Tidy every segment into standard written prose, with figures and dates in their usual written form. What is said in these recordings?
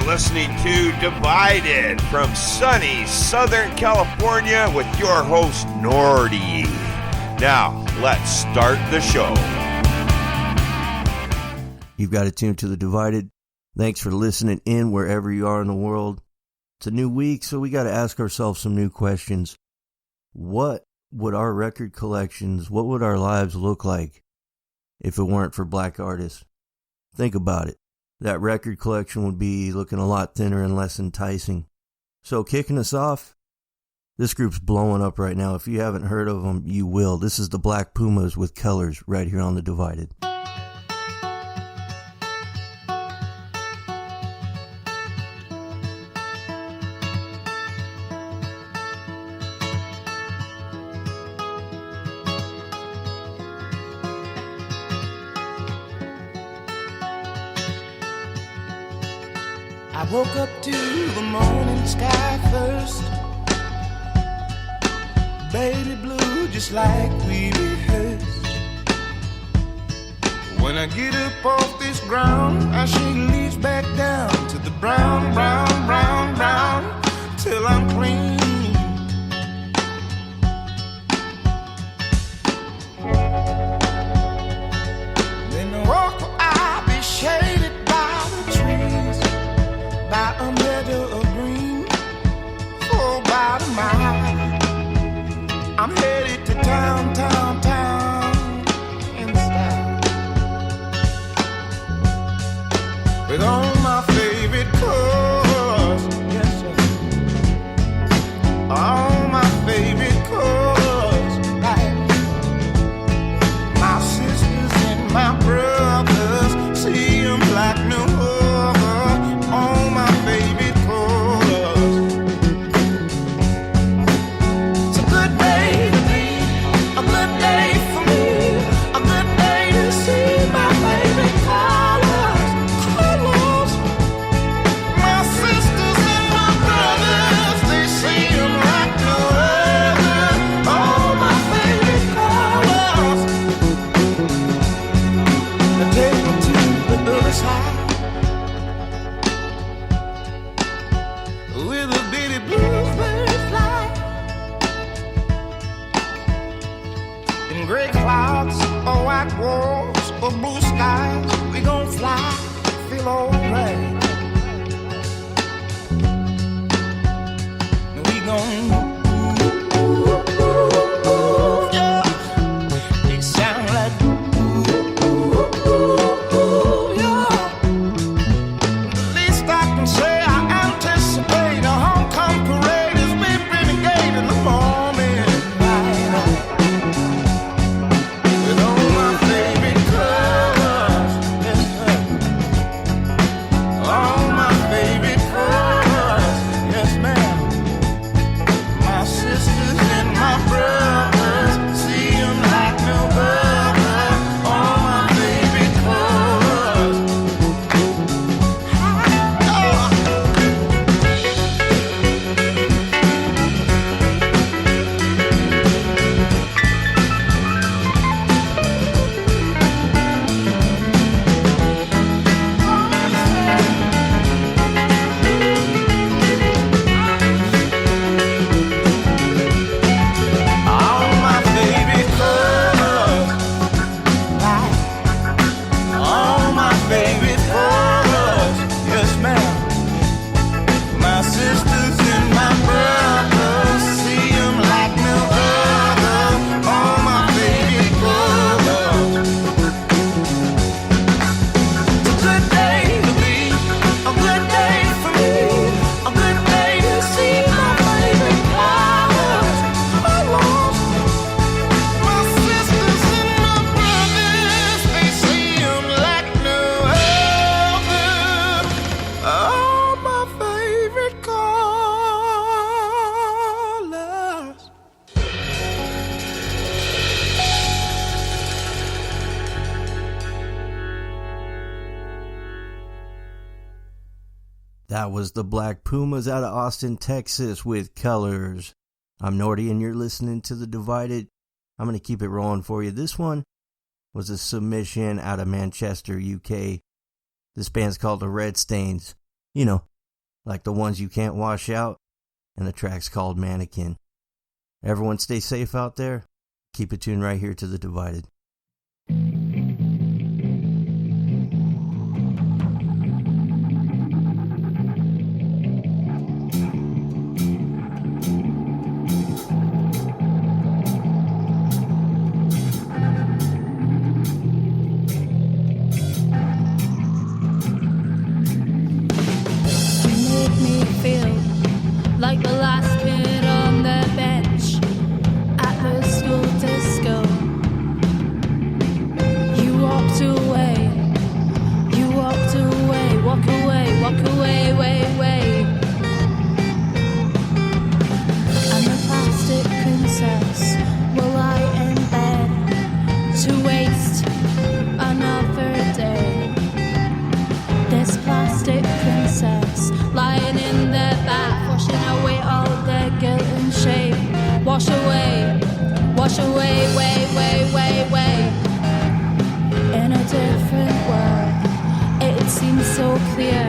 listening to Divided from sunny Southern California with your host, Nordy. Now, let's start the show. You've got it tuned to the Divided. Thanks for listening in wherever you are in the world. It's a new week, so we got to ask ourselves some new questions. What would our record collections, what would our lives look like if it weren't for black artists? Think about it. That record collection would be looking a lot thinner and less enticing. So kicking us off, this group's blowing up right now. If you haven't heard of them, you will. This is the Black Pumas with Colors right here on the Divided. I woke up to the morning sky first, baby blue just like we rehearsed. When I get up off this ground, I shake leaves back down to the brown, brown, brown, brown, till I'm clean. Then I walk where I'll be shaded by the trees, by a meadow of green, for about a mile. I'm headed to town, town, town, in style, with all my favorite colors, yes sir, all my favorite colors, like my sisters and my brothers, see them like no other, all my favorite colors. It's a good day to be, a good day for me, a good day to see my favorite colors, colors. My sisters and my brothers, they see them like no other, all my favorite colors. Now take me to the other side, with a bitty bluebird fly, in gray clouds or white walls or blue skies, we gon' fly, feel alright. We gon' yeah. They sound like yeah. The least I can say, I anticipate a homecoming parade as we renegade in the morning light, with all my favorite colors, yes sir, all my favorite colors, yes ma'am. My sisters and my brothers, see them like no other, all my favorite colors. All my favorite colors, all my favorite colors, yes ma'am. My sisters and my brothers, see them like no other, all my favorite colors. It's a good day to be, a good day for me, a good day to see my favorite colors, colors. My sisters and my brothers, they see them like no other, all my favorite colors. That was the Black Pumas out of Austin, Texas with Colors. I'm Nordy and you're listening to the Divided. I'm going to keep it rolling for you. This one was a submission out of Manchester, UK. This band's called the Red Stains. You know, like the ones you can't wash out, and the track's called Mannequin. Everyone stay safe out there. Keep it tuned right here to The Divided. Like the last kid on the bench at the school disco. You walked away, walk away, way. I'm a plastic princess, will lie in bed to waste another day. This plastic princess lying in the bath, washing away all the guilt and shame. Wash away, way. In a different world, it seems so clear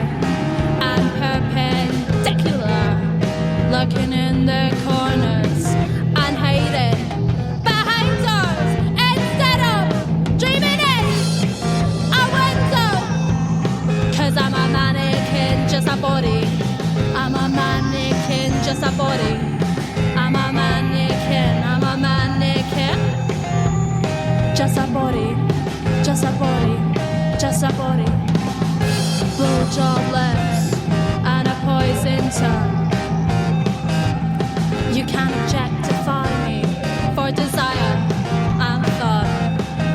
and perpendicular, looking in the corners and hiding behind doors instead of dreaming in a window. 'Cause I'm a mannequin, just a body. I'm a mannequin, just a body. I'm a mannequin, just a body, just a body, just a body. Blowjob lips and a poison tongue. You can't objectify me for desire and thought.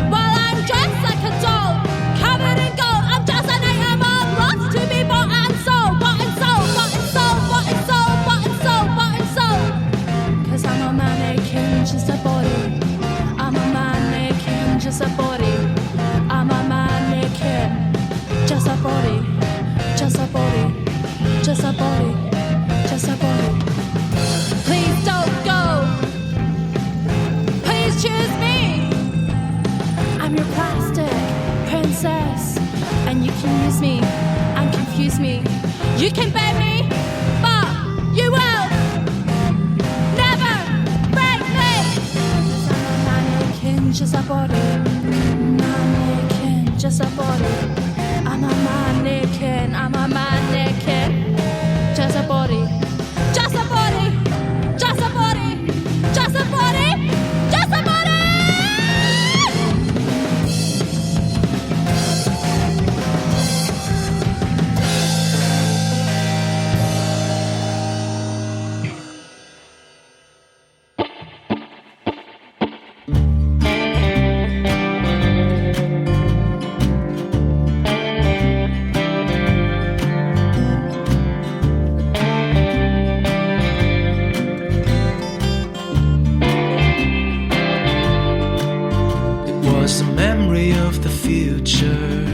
While I'm dressed like a doll, covered in gold, I'm just an item of lust to be bought and sold, bought and sold, bought and sold, bought and sold, bought and sold, bought and sold. 'Cause I'm a mannequin, just a body. I'm a mannequin, just a body. I'm a mannequin, just a body, just a body, just a body, just a body. Please don't go. Please choose me. I'm your plastic princess, and you can use me and confuse me. You can beg me, but you will never break me. 'Cause I'm a mannequin, just a body. Mannequin, just a body. I'm a mannequin, just a body. Just a body, just a body, just a body, just a body. Was a memory of the future,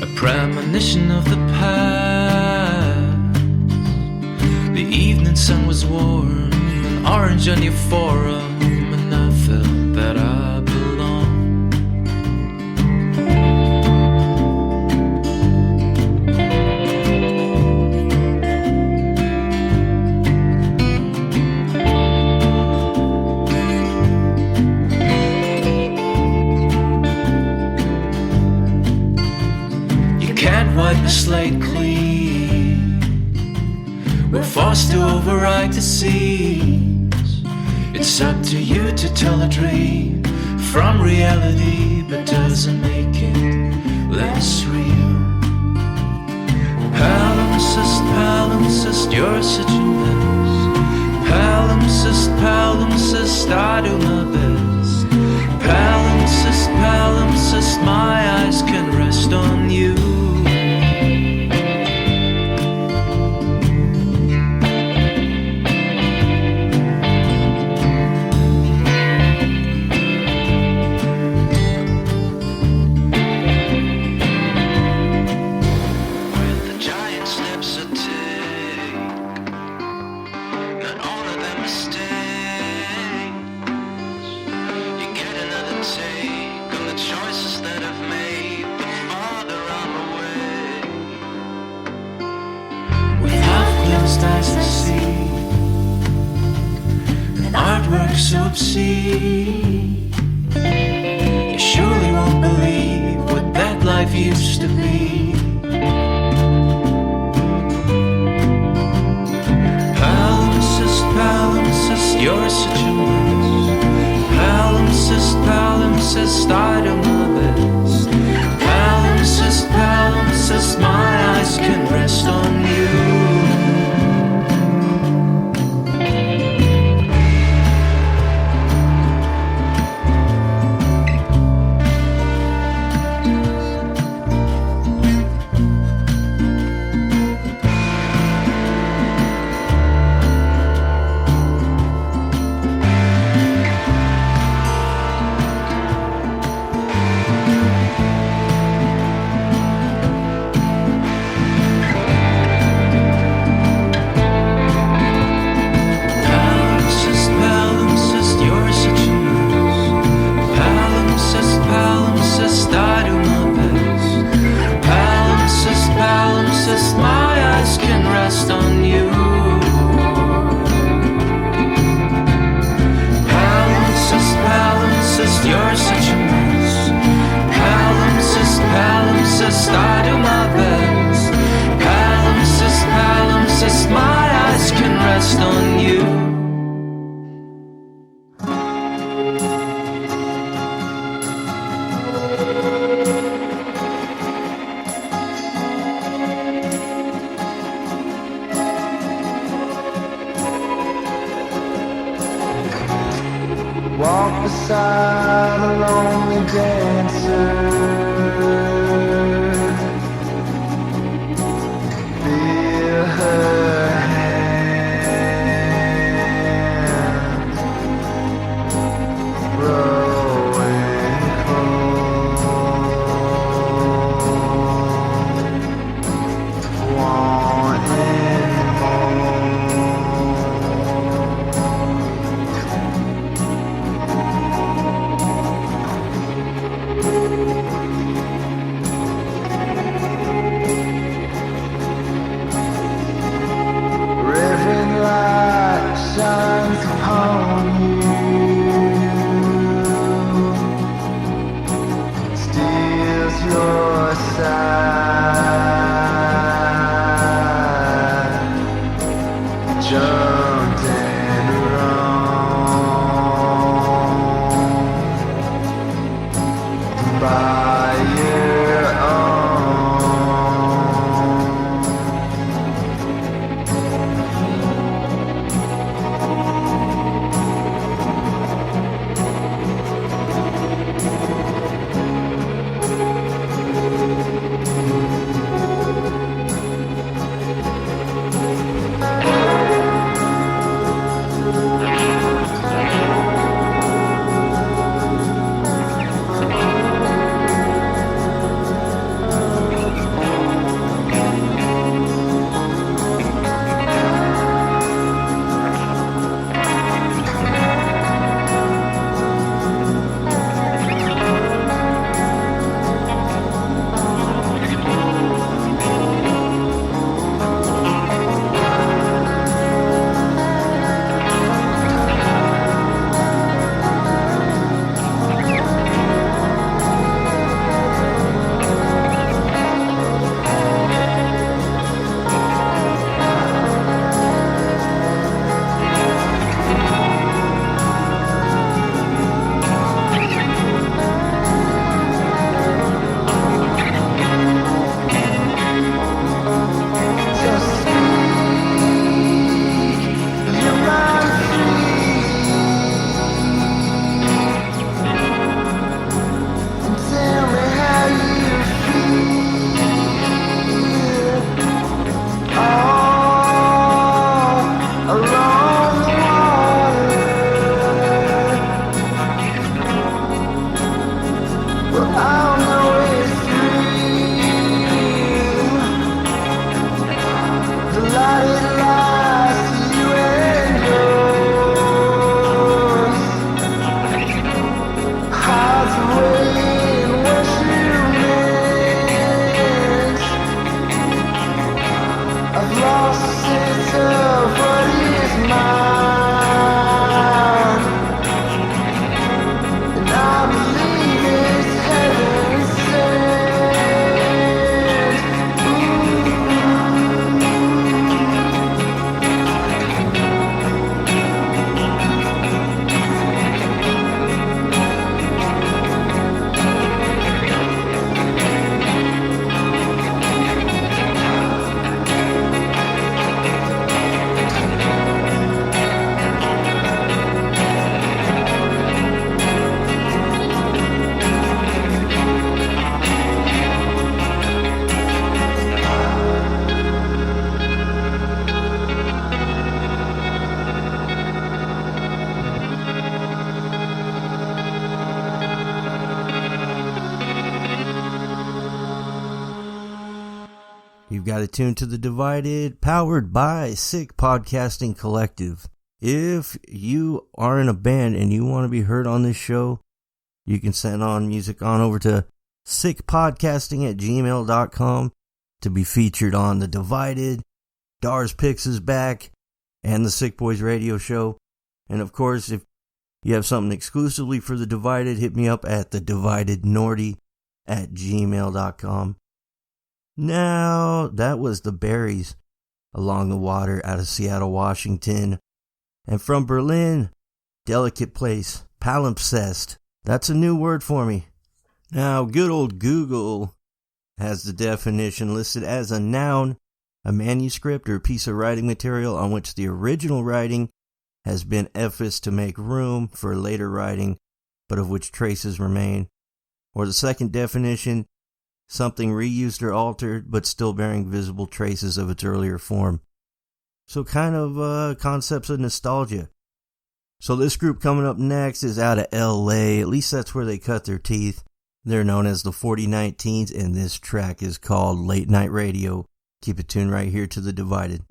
a premonition of the past. The evening sun was warm and orange on your forearm, and I felt that I belonged. Wipe the slate clean. We're forced to override the scenes. It's up to you to tell a dream from reality, but doesn't make it less real. Palimpsest, you're such a mess. Palimpsest, I do my best. Palimpsest, my eyes can rest on you. work so obscene. You surely won't believe what that life used to be. Palimpsest, palimpsest, you're such a mess. Palimpsest, palimpsest, I do my best. Palimpsest, palimpsest, my eyes can rest on you. Palimpsest, palimpsest, you're such a mess. Palimpsest, palimpsest, I do my best. Palimpsest, palimpsest, my eyes can rest on you. Palimpsest, palimpsest, you're such a mess. Palimpsest, palimpsest, I do my best. Palimpsest, palimpsest, my eyes can rest on you. Walk beside a lonely dancer. Feel her hand growing cold. Wanting more. You've got it tuned to The Divided, powered by Sick Podcasting Collective. If you are in a band and you want to be heard on this show, you can send on music on over to sickpodcasting@gmail.com to be featured on The Divided, Dars Picks is back, and the Sick Boys Radio Show. And of course, if you have something exclusively for The Divided, hit me up at thedividednordy@gmail.com. Now, that was the Berries, Along the Water, out of Seattle, Washington. And from Berlin, Delicate Place, Palimpsest. That's a new word for me. Now, good old Google has the definition listed as a noun, a manuscript or piece of writing material on which the original writing has been effaced to make room for later writing, but of which traces remain. Or the second definition, something reused or altered, but still bearing visible traces of its earlier form. So kind of concepts of nostalgia. So this group coming up next is out of LA, at least that's where they cut their teeth. They're known as the 4019s, and this track is called Late Night Radio. Keep it tuned right here to The Divided.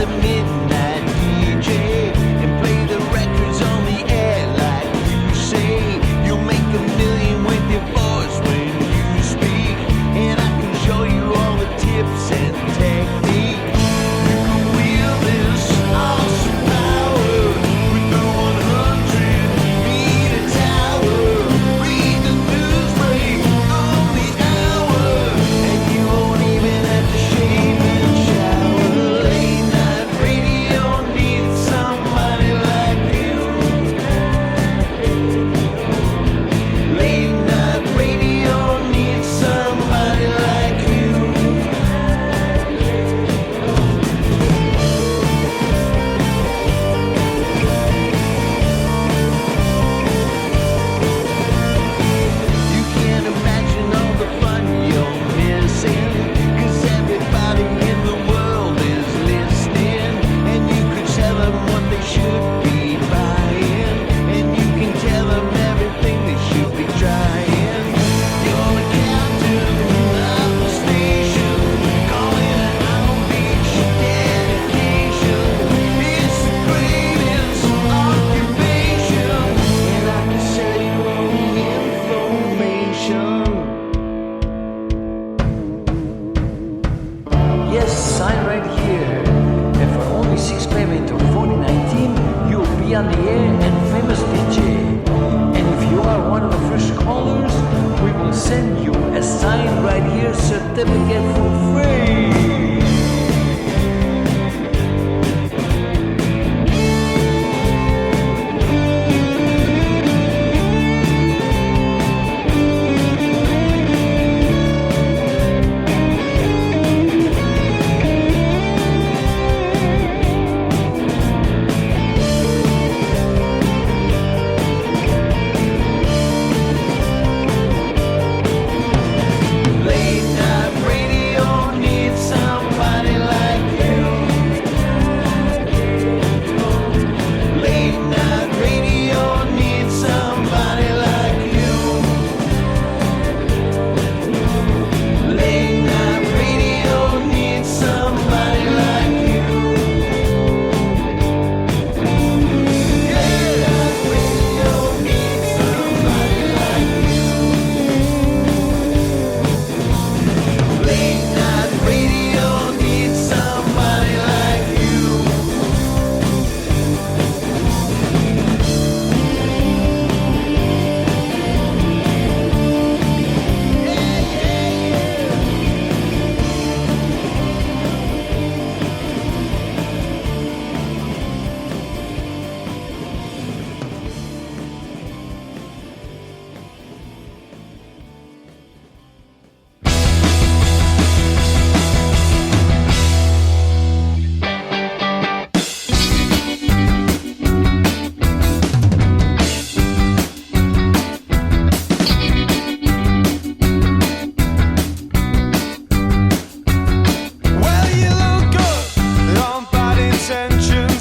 Midnight DJ and play the records on the air like you say. certificate for free.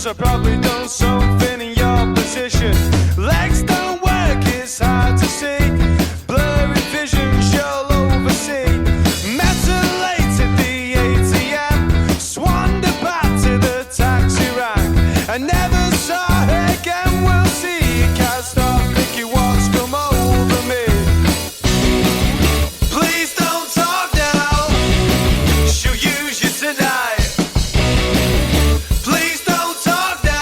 I probably done something in your position. Legs don't work, it's hard to see. Blurry vision, you'll oversee. Met her late at the ATM. Swandered back to the taxi rank. I never saw her again, we'll see. Can't stop thinking what's come over me. Please don't talk now, she'll use you tonight. Please don't talk now.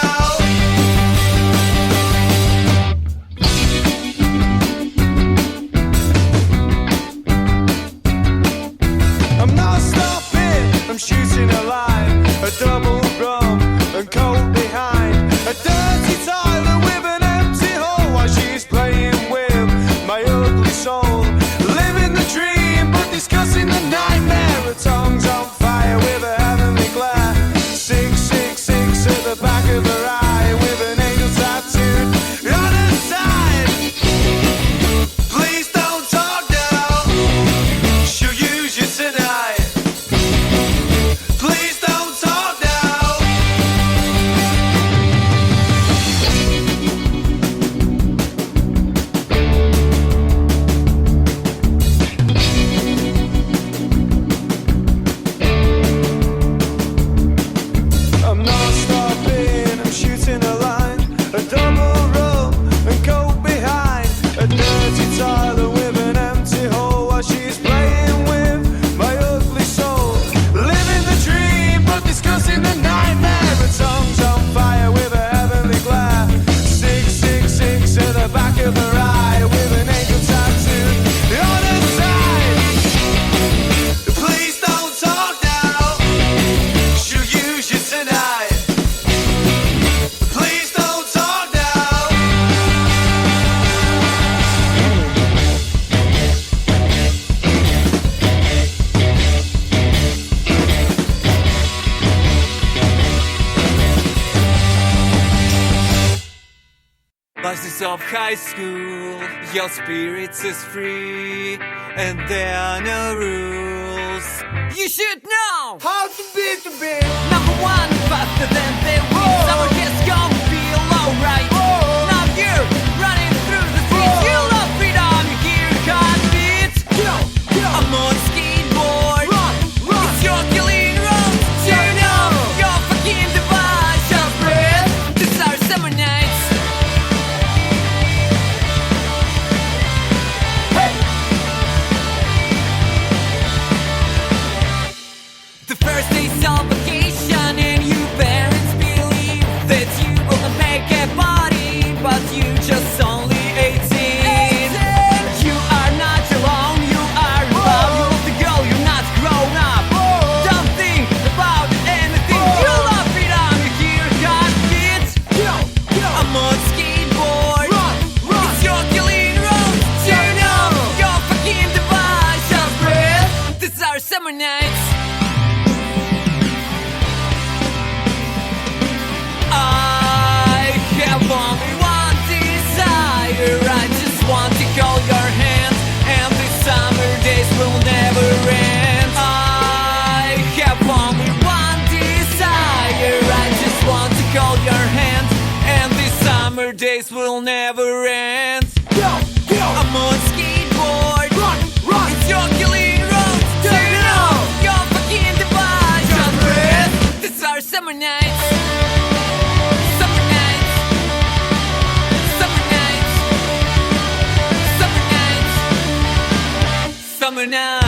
I'm not stopping, I'm shooting a line. A double rum and coat behind. A dirty toilet with an empty hole while she's playing with my ugly soul. Living the dream but discussing the nightmare. Her tongue's on fire with a heavenly glare. 666 at the back of her eye with an angel tattooed on her side. Please don't talk now, she'll use you tonight. Please don't talk now. I'm not stopping, I'm shooting a line. A double row and coat behind. A dirty toilet with an empty hole while she's playing with my ugly soul. Living the dream but discussing the nightmare. Her tongue's on fire with a heavenly glare. 666 at the back of her eye with an angel tattooed on her side. Please don't talk now, she'll use you tonight. Please don't talk now. Buses of high school, your spirits is free, and there are no rules. You should know How to beat the beat. number one faster than they will. Summer gets gonna feel alright. Now you're running through the streets. You love freedom, you hear the heartbeat. I'm on a skateboard. It's your killing road. Turn off your fucking device. Just breathe. These are summer nights. The first days of vacation and you parents believe that you will not make a party, but you just only 18. You are not alone, you are in love. You love the girl, you're not grown up. Don't think about anything. You love freedom, you hear heartbeats. I'm on a skateboard. It's your killing road. Turn off your fucking device. Just breathe. These are summer nights. I have only one desire. I just want to hold your hand, and these summer days will never end. I have only one desire. I just want to hold your hand, and these summer days will never end. I'm on a skateboard. It's your killing road. Turn off your fucking device. Just breathe. These are summer nights. Summer nights. Summer nights. Summer nights. Summer nights.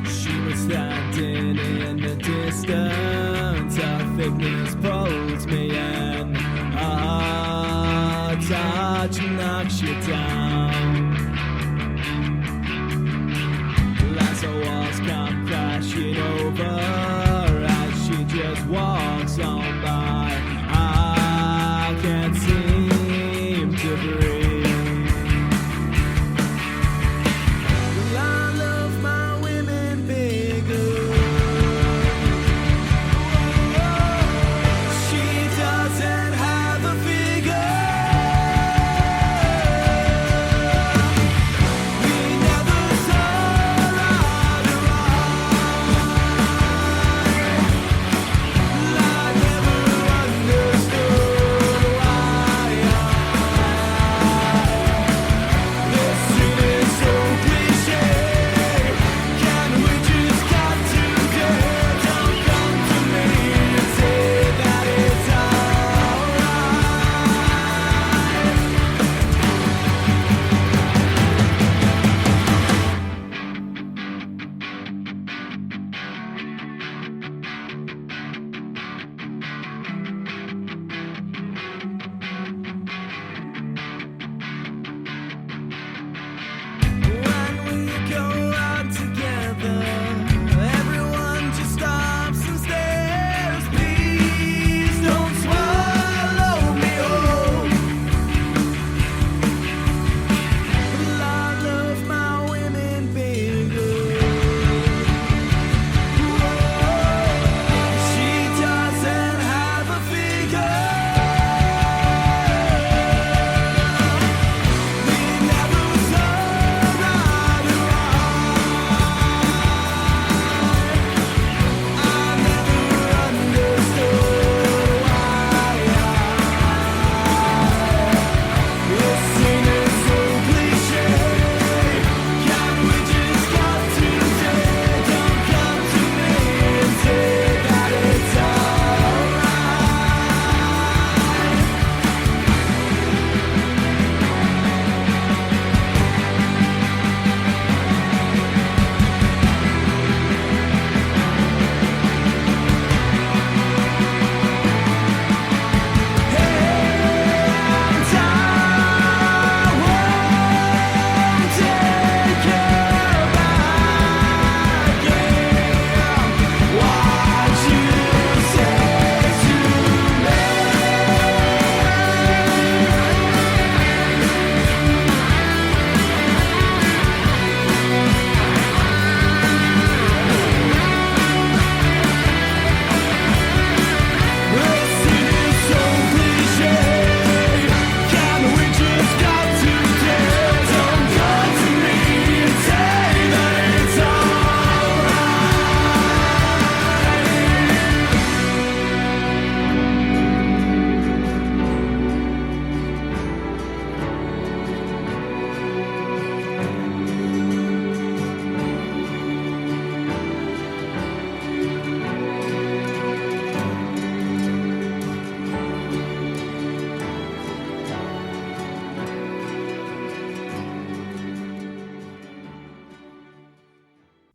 She was standing in the distance. Her thickness pulls me in. A touch knocks you down. Glass of walls come crashing over as she just walks on by. I can't seem to breathe. I love my women bigger.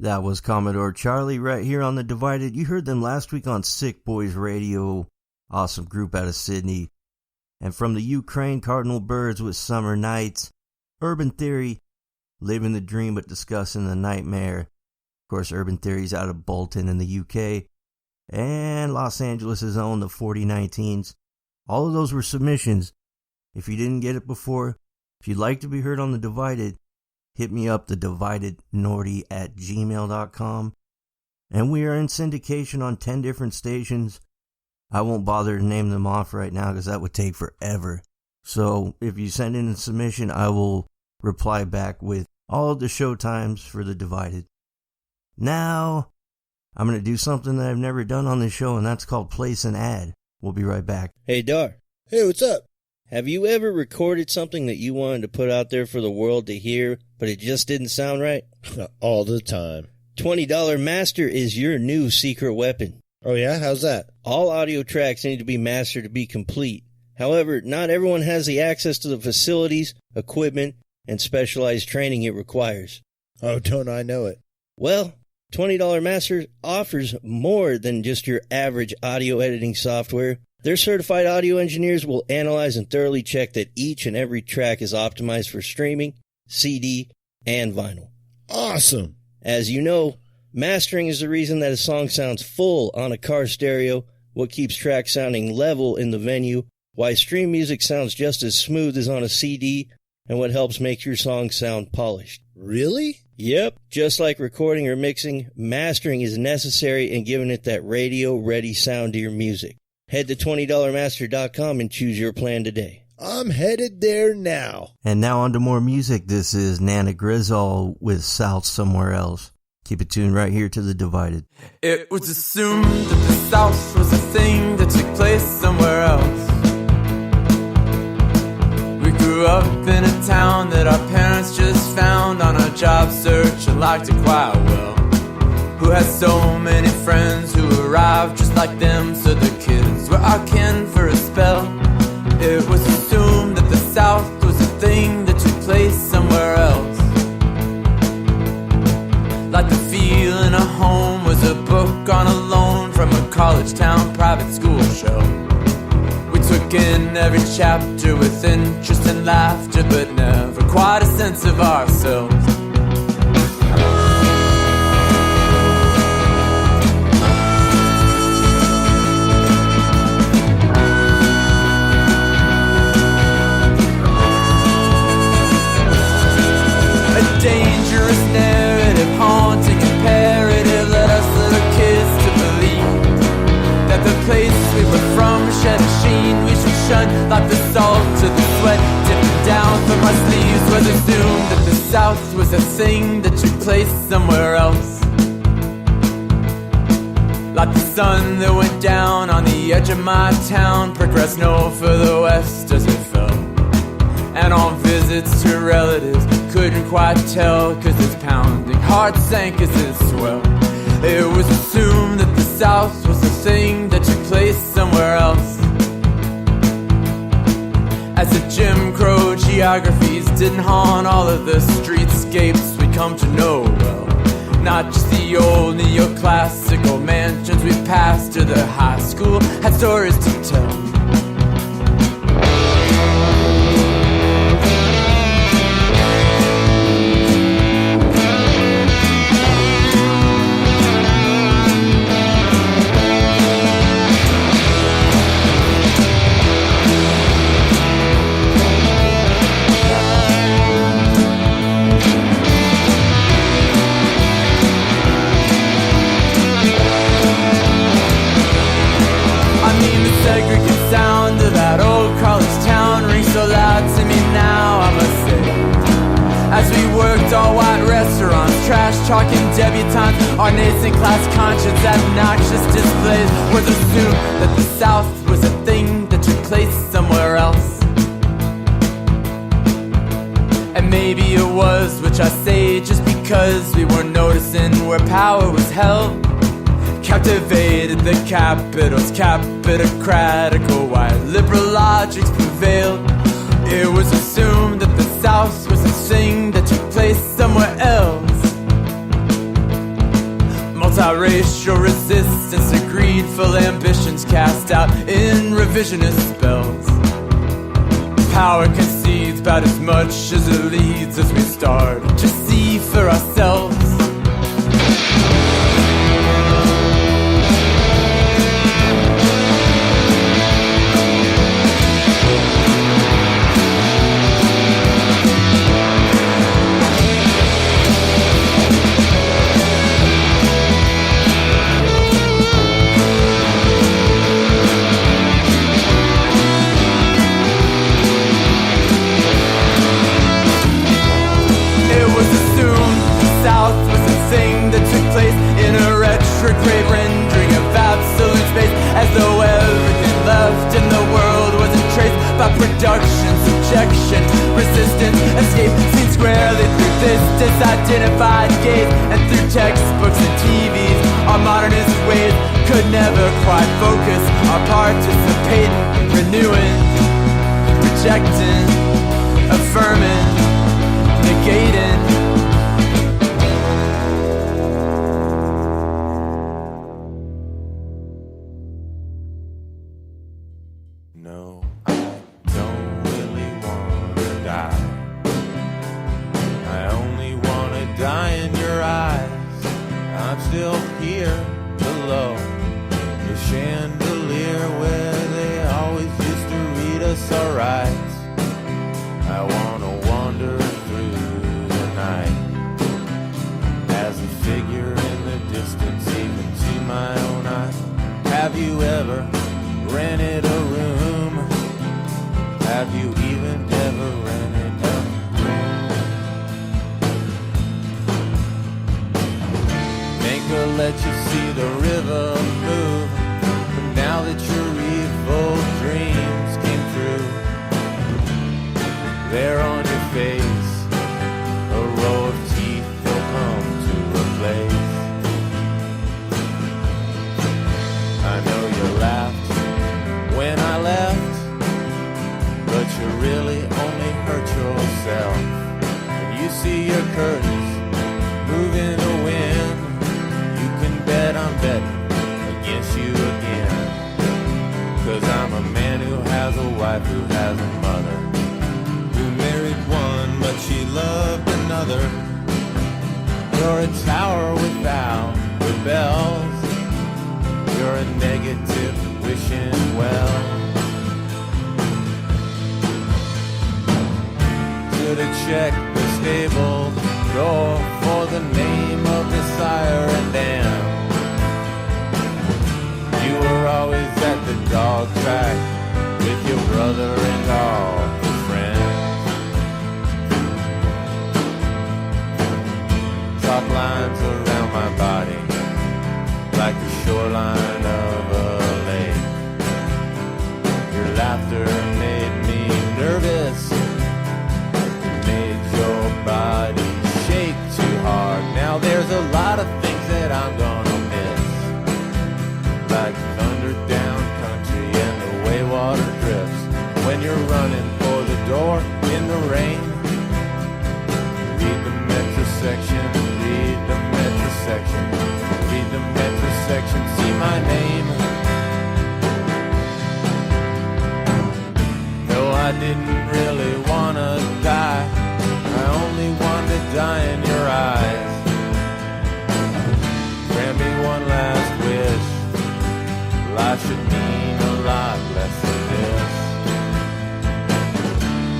That was Commodore Charlie right here on The Divided. You heard them last week on Sick Boys Radio. Awesome group out of Sydney. And from the Ukraine, Cardinal Birds with Summer Nights. Urban Theory, Living the Dream but Discussing the Nightmare. Of course, Urban Theory's out of Bolton in the UK. And Los Angeles' own, the 4019s. All of those were submissions. If you didn't get it before, if you'd like to be heard on The Divided, hit me up, thedividednordy@gmail.com. And we are in syndication on 10 different stations. I won't bother to name them off right now because that would take forever. So if you send in a submission, I will reply back with all of the show times for The Divided. Now, I'm going to do something that I've never done on this show, and that's called Place an Ad. We'll be right back. Hey, Dar. Hey, what's up? Have you ever recorded something that you wanted to put out there for the world to hear, but it just didn't sound right? All the time. $20 Master is your new secret weapon. Oh, yeah? How's that? All audio tracks need to be mastered to be complete. However, not everyone has the access to the facilities, equipment, and specialized training it requires. Oh, don't I know it? Well, $20 Master offers more than just your average audio editing software. Their certified audio engineers will analyze and thoroughly check that each and every track is optimized for streaming, CD, and vinyl. Awesome! As you know, mastering is the reason that a song sounds full on a car stereo, what keeps tracks sounding level in the venue, why stream music sounds just as smooth as on a CD, and what helps make your song sound polished. Really? Yep, just like recording or mixing, mastering is necessary in giving it that radio-ready sound to your music. Head to $20master.com and choose your plan today. I'm headed there now. And now on to more music. This is Nana Grizzle with South Somewhere Else. Keep it tuned right here to The Divided. It was assumed that the South was a thing that took place somewhere else. We grew up in a town that our parents just found on a job search and liked it quite well. Who had so many friends who arrived just like them, so the kids were our kin for a spell. It was assumed that the South was a thing that took place somewhere else. Like the feeling of home was a book on a loan from a college town private school show. We took in every chapter with interest and laughter, but never quite a sense of ourselves. Dangerous narrative, haunting imperative, led us little kids to believe that the place we were from shed a sheen we should shun, like the salt to the sweat dipping down from our sleeves. Was assumed that the South was a thing that took place somewhere else. Like the sun that went down on the edge of my town, progressed no further west as it fell. And on visits to relatives, couldn't quite tell, cause its pounding heart sank as it swelled. It was assumed that the South was a thing that took place somewhere else. As the Jim Crow geographies didn't haunt all of the streetscapes we come to know well. Not just the old neoclassical mansions we passed to the high school had stories to tell. Sound of that old college town rings so loud to me now, I must say. As we worked all white restaurants, trash talking debutantes, our nascent class conscience, obnoxious displays, was assumed that the South was a thing that took place somewhere else. And maybe it was, which I say just because we weren't noticing where power was held. Captivated the capital's capitocratical white liberal logics prevailed. It was assumed that the South was a thing that took place somewhere else. Multiracial resistance to greedful ambitions cast out in revisionist spells. Power concedes about as much as it leads as we start to see for ourselves. Retrograde rendering of absolute space, as though everything left in the world wasn't traced by production, subjection, resistance, escape, seen squarely through this disidentified gaze, and through textbooks and TVs. Our modernist ways could never quite focus our participating, renewing, rejecting, affirming, negating. No, I don't really want to die. I only want to die in your eyes. I'm still here below the chandelier where they always used to read us our rights. I want to wander through the night as a figure in the distance, even to my own eye. Have you ever rented a room? Have you even ever rented a room? Think I'll let you see the river move, but now that your evil dreams came true, there on your face, a row of teeth will come to replace. I know you laughed when I left, but you really only hurt yourself. When you see your curtains move in the wind, you can bet I'm betting against you again. 'Cause I'm a man who has a wife who has a mother, who married one but she loved another. You're a tower without the bells. You're a negative wishing well. To check the stable door for the name of the sire and dam. You were always at the dog track with your brother and all his friends. Top lines around my body like the shoreline of a lake. Your laughter made me nervous, your body shake too hard. Now there's a lot of things that I'm gonna miss, like thunder down country and the way water drifts when you're running for the door in the rain. Read the metro section, read the metro section, read the metro section, see my name. No, I didn't really wanna die, I only want to die in your eyes. Grant me one last wish, life should mean a lot less than this.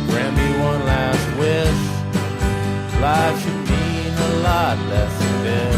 Grant me one last wish, life should mean a lot less than this.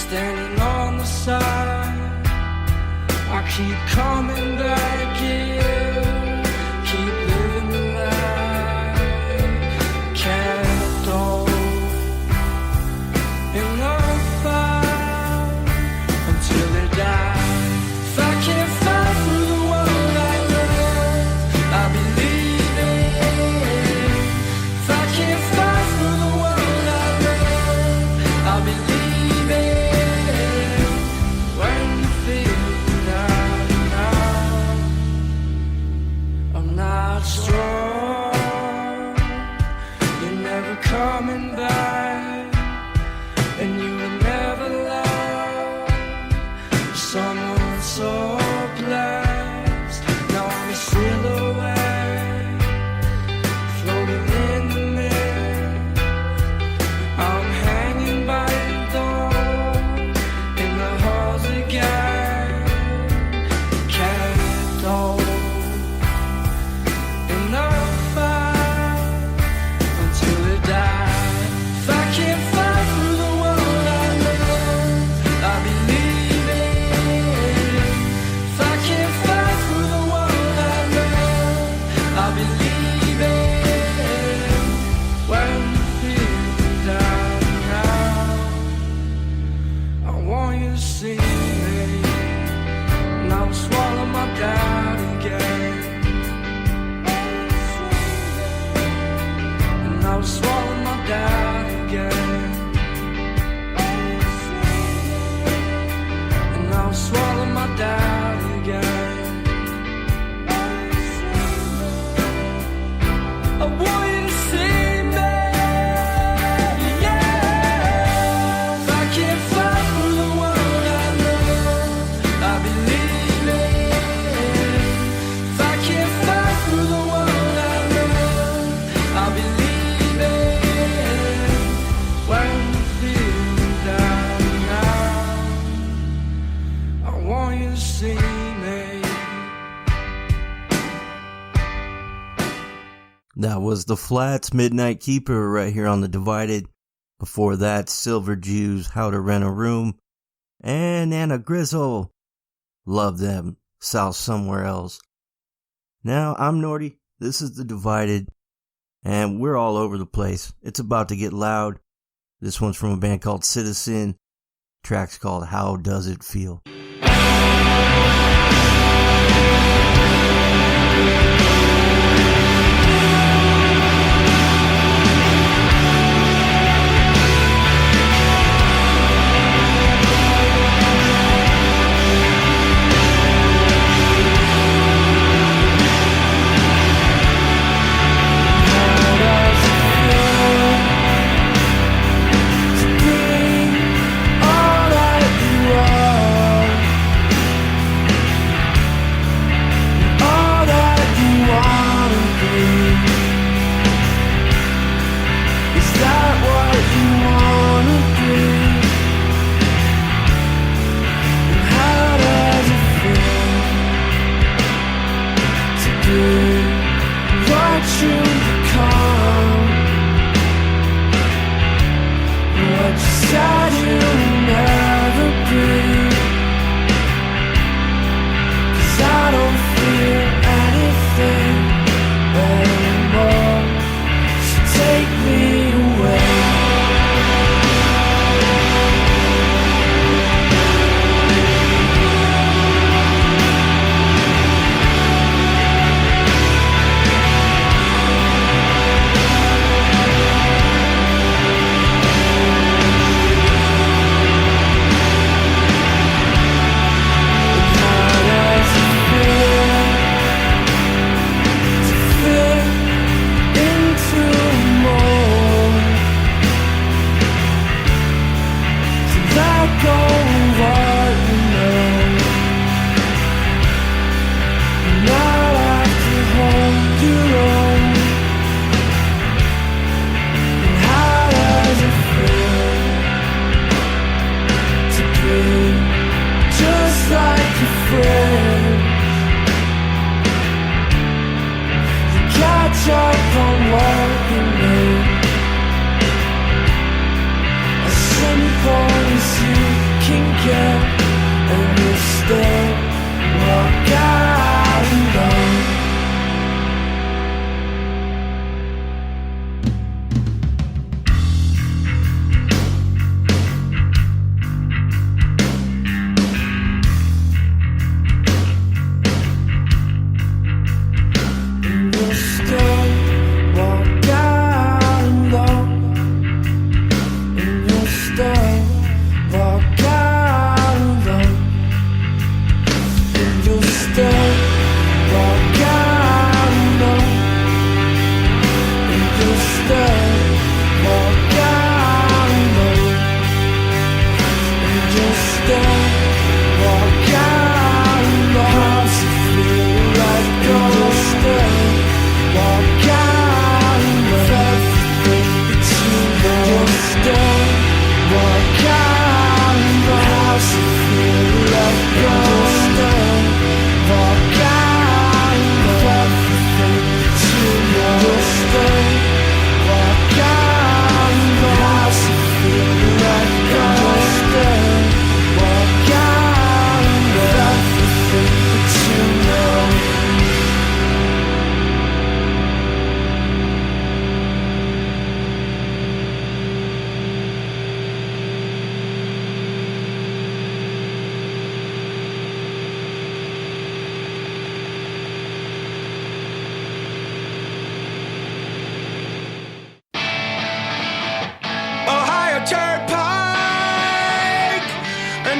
standing on the side. I keep coming back here, keep living the life. Can't go in the fire until they die. If I can't fight through the world I love, I'll be leaving. If I can't fight through the world I love, I'll be leaving. When you feel down, I'm not strong. You're never coming back, and you will never love someone so blessed. Now I'm a silhouette floating in the mist. I'm hanging by the door in the halls again. Can't go in the fire until it dies. If I can't fight through the world I love, I'll be leaving. If I can't fight through the world I love, I'll be leaving. When you feel down now, I want you to see me, and I'll swallow my doubt again. And I'll swallow my doubt again. And I'll swallow my doubt again. I want you to see me, yeah. If I can't fight through the world I love, I'll be leaving. If I can't fight through the world I love, I'll be leaving. When you feel down now, I want you to see me. That was The Flats, Midnight Keeper, right here on The Divided. Before that, Silver Jews, How to Rent a Room, and Anna Grizzle. Love them. South Somewhere Else. Now, I'm Nordy. This is The Divided, and we're all over the place. It's about to get loud. This one's from a band called Citizen. Track's called How Does It Feel? All that you are,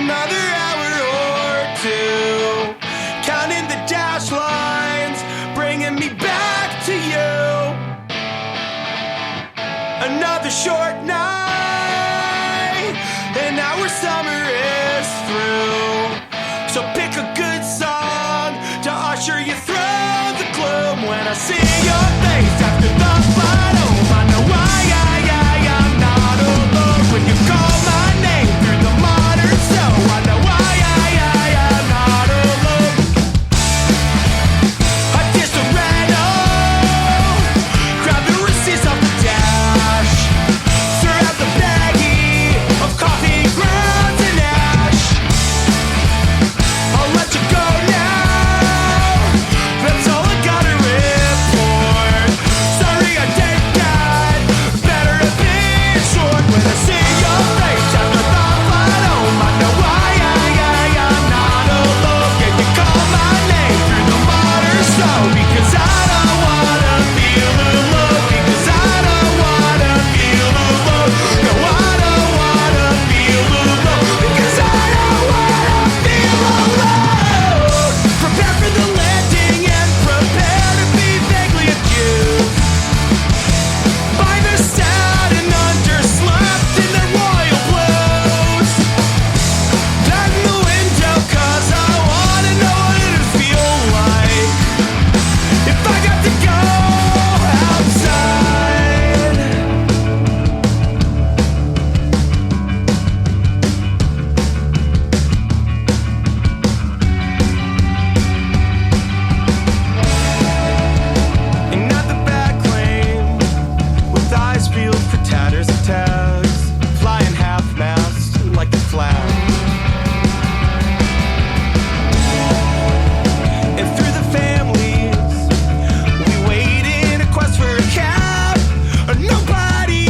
another hour or two, counting the dash lines, bringing me back to you. Another short night, and our summer is through. So pick a good song to usher you through the gloom. When I see your face after the fight, oh, I know why I'm not alone. When you call my name through the modern snow, I know why I'm not alone. I just a reno, grab the receipts off the dash, surround the baggie of coffee grounds and ash. I'll let you go now, that's all I gotta report. Sorry I did that, better have been short. When I see your face after the flight home, I know why I'm not alone. Can you call my name through the modern snow? Because I don't wanna feel alone. Because I don't wanna feel alone. No, I don't wanna feel alone. Because I don't wanna feel alone. Prepare for the landing and prepare to be vaguely accused by the sad and underslept in their royal blues. Down the window, 'cause I wanna know what it'd feel like if I got to go outside. Another bad claim, with eyes peeled for tatters and tags, flying half-mast like the flag. And through the families, we wait in a quest for a cab. Nobody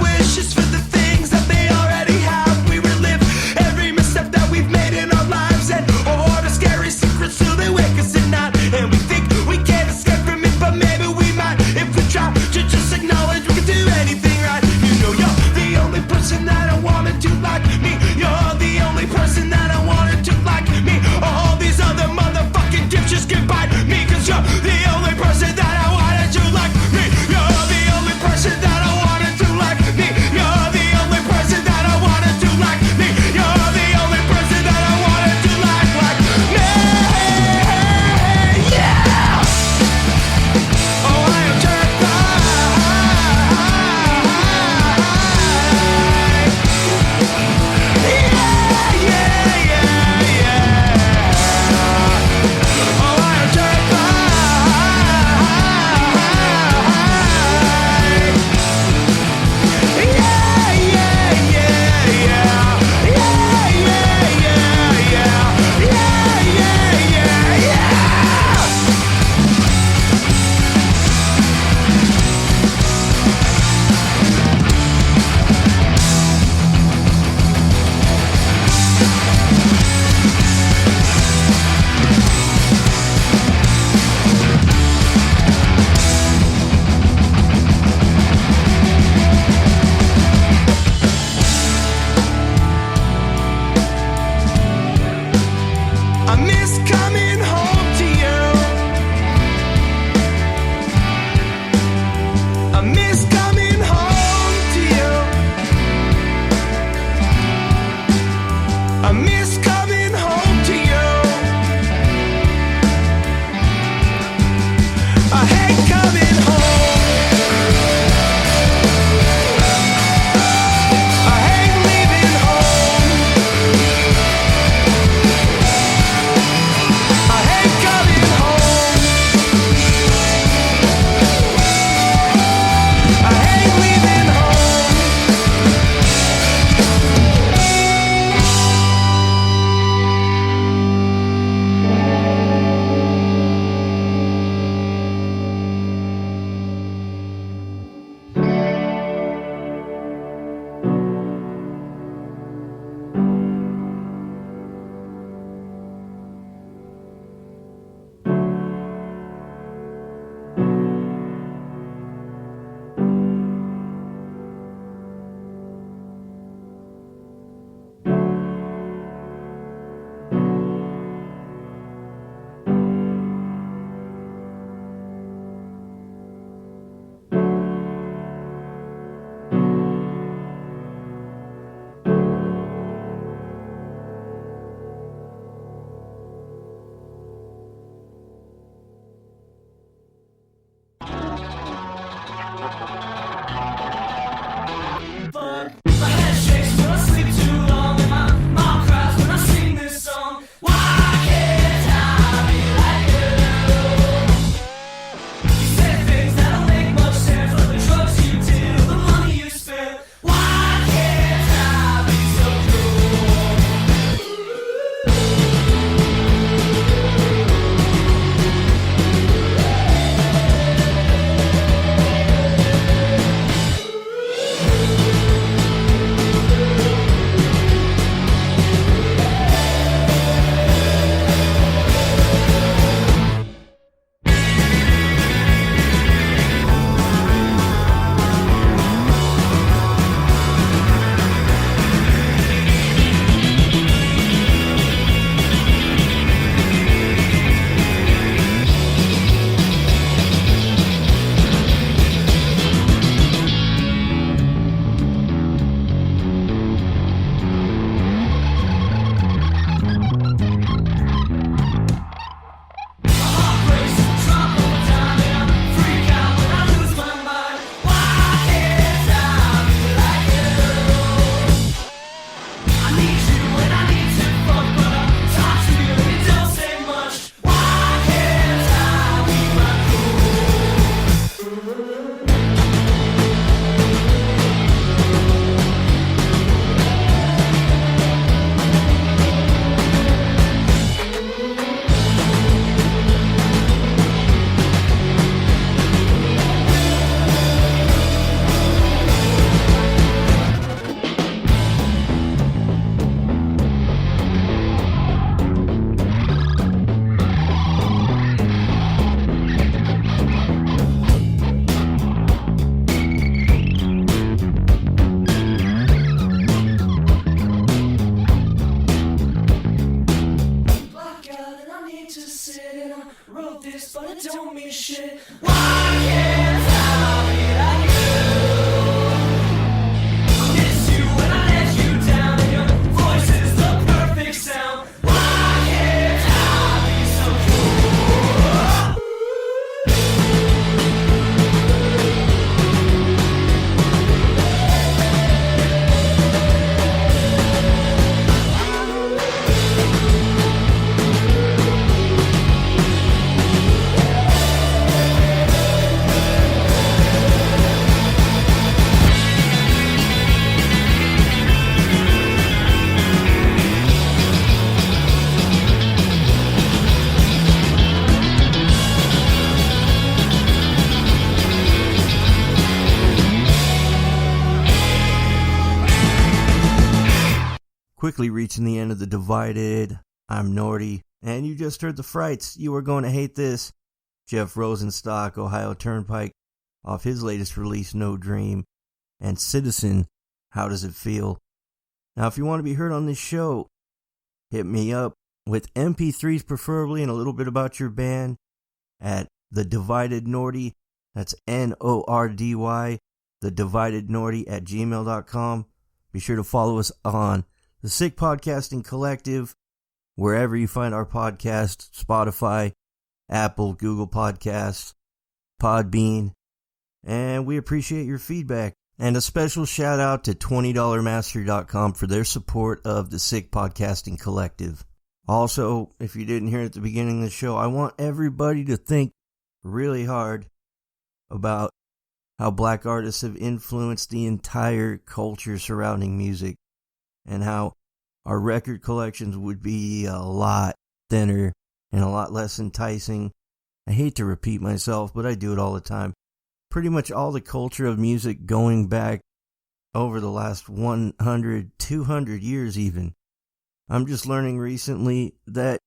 wishes for the things that they already have. We relive every misstep that we've made in our lives and hoard our scary secrets till they wake us at night. And we think we can't escape from it, but maybe we might if we try to just acknowledge we can do anything right. You know you're the only person that I wanted to like me. You're the only person that I wanted to like me. All these other motherfucking dipshits can bite me, 'cause you're the only person that I wanted to like me. You're the only person that I wanted to like me. You're the only person that I wanted to like me. You're the only person that I wanted to like me. Yeah. Oh, I am terrified. Yeah. Oh, I am I miss coming home to you. I miss coming home to you. I miss coming home to you. I hate coming home. I hate leaving home. I hate coming home. I hate leaving home. this, but it don't mean shit. Why can't I be like you? I miss you when I let you down, and your voice is the perfect sound. Why can't I be so cool? Quickly reaching the end of the Divided. I'm Nordy, and you just heard the Frights. You are going to hate this. Jeff Rosenstock, Ohio Turnpike, off his latest release, No Dream, and Citizen, How Does It Feel? Now, if you want to be heard on this show, hit me up with MP3s preferably and a little bit about your band at The Divided Nordy. That's Nordy, The Divided Nordy at gmail.com. Be sure to follow us on The Sick Podcasting Collective, wherever you find our podcast, Spotify, Apple, Google Podcasts, Podbean, and we appreciate your feedback. And a special shout out to $20master.com for their support of The Sick Podcasting Collective. Also, if you didn't hear at the beginning of the show, I want everybody to think really hard about how black artists have influenced the entire culture surrounding music, and how our record collections would be a lot thinner and a lot less enticing. I hate to repeat myself, but I do it all the time. Pretty much all the culture of music going back over the last 100, 200 years even. I'm just learning recently that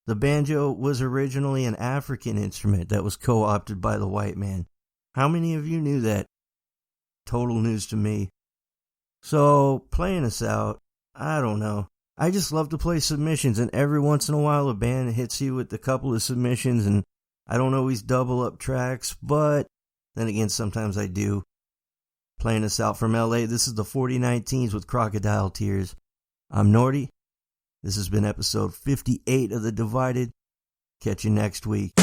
the banjo was originally an African instrument that was co-opted by the white man. How many of you knew that? Total news to me. So, playing us out, I don't know. I just love to play submissions, and every once in a while a band hits you with a couple of submissions, and I don't always double up tracks, but then again, sometimes I do. Playing us out from LA, this is the 4019s with Crocodile Tears. I'm Nordy. This has been episode 58 of The Divided. Catch you next week.